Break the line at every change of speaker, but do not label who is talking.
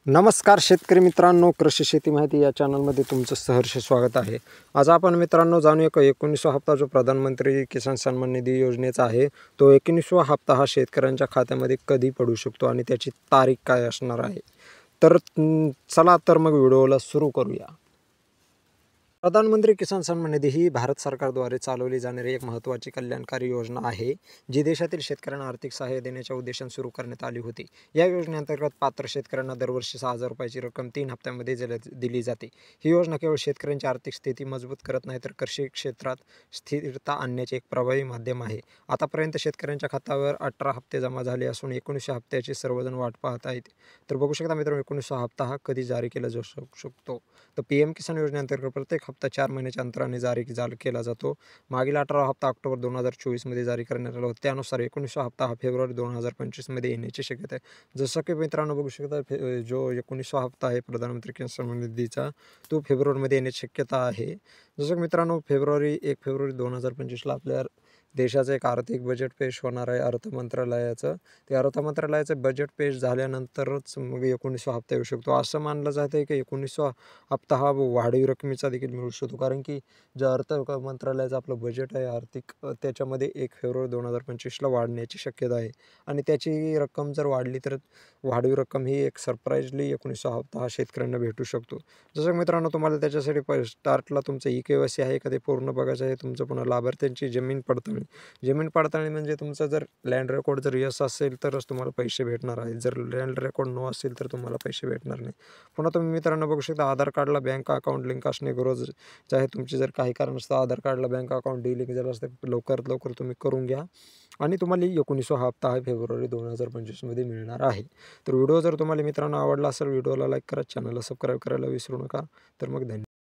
नमस्कार शेतकरी मित्रांनो, कृषी शेती माहिती या चॅनलमध्ये तुमचं सहर्ष स्वागत आहे। आज आपण मित्रांनो जाणूया का 19वा हप्ता जो प्रधानमंत्री किसान सन्मान निधी योजनेचा आहे तो 19वा हप्ता हा शेतकऱ्यांच्या खात्यामध्ये कधी पडू शकतो आणि त्याची तारीख काय असणार आहे। तर चला तर मग व्हिडिओला सुरू करूया। प्रधानमंत्री किसान सन्मान निधी ही भारत सरकारद्वारे चालवली जाणारी एक महत्त्वाची कल्याणकारी योजना आहे, जी देशातील शेतकऱ्यांना आर्थिक सहाय्य देण्याच्या उद्देशाने सुरू करण्यात आली होती। या योजनेअंतर्गत पात्र शेतकऱ्यांना दरवर्षी 6,000 रुपयाची रक्कम 3 हप्त्यांमध्ये दिली जाते। ही योजना केवळ शेतकऱ्यांची आर्थिक स्थिती मजबूत करत नाही, तर कृषी क्षेत्रात स्थिरता आणण्याचे एक प्रभावी माध्यम आहे। आतापर्यंत शेतकऱ्यांच्या खात्यावर 18 हप्ते जमा झाले असून 19व्या हप्त्याची सर्वजण वाट पाहत आहेत। तर बघू शकता मित्रांनो, 19वा हप्ता हा कधी जारी केला जाऊ शकतो। तर PM किसान योजनेअंतर्गत प्रत्येक हप्ता 4 महिन्याच्या अंतराने जारी केला जातो। मागील 18वा हप्ता ऑक्टोबर 2024 मध्ये जारी करण्यात आला होता। त्यानुसार 19वा हप्ता हा फेब्रुवारी 2025 मध्ये येण्याची शक्यता आहे। जसं की मित्रांनो बघू शकता, जो 19वा हप्ता आहे प्रधानमंत्री किसान सन्मान निधीचा तो फेब्रुवारीमध्ये येण्याची शक्यता आहे। जसं की मित्रांनो, 1 फेब्रुवारी 2025ला आपल्या देशाचं एक आर्थिक बजेट पेश होणार आहे अर्थ मंत्रालयाचं। ते अर्थ मंत्रालयाचं बजेट पेश झाल्यानंतरच मग 19वा हप्ता येऊ शकतो। असं मानलं जातं की 19वा हप्ता हा वाढीव रकमेचा देखील मिळू शकतो, कारण की जे अर्थ मंत्रालयाचं आपलं बजेट आहे आर्थिक, त्याच्यामध्ये 1 फेब्रुवारी 2025ला वाढण्याची शक्यता आहे। आणि त्याची रक्कम जर वाढली तर वाढीव रक्कम ही एक सरप्राईजली 19वा हप्ता हा शेतकऱ्यांना भेटू शकतो। जसं की मित्रांनो, तुम्हाला त्याच्यासाठी स्टार्टला तुमचं EKYC आहे का ते पूर्ण बघायचं आहे। तुमचं पुन्हा लाभार्थ्यांची जमीन पडताळणी म्हणजे तुमचं जर लँड रेकॉर्ड जर यस असेल तरच तुम्हाला पैसे भेटणार आहेत। जर लँड रेकॉर्ड नो असेल तर तुम्हाला पैसे भेटणार नाही। पुन्हा तुम्ही मित्रांनो बघू शकता, आधार कार्डला बँक अकाउंट लिंक असणे गरजेचं आहे। तुमची जर काही कारणास्तव आधार कार्डला बँक अकाउंट डिलिंक झालं असतं, लवकरात लवकर तुम्ही करून घ्या आणि तुम्हाला 19वा हप्ता हा फेब्रुवारी 2025 मध्ये मिळणार आहे। तर व्हिडिओ जर तुम्हाला मित्रांनो आवडला असेल, व्हिडिओला लाईक करा, चॅनलला सबस्क्राईब करायला विसरू नका। तर मग धन्यवाद।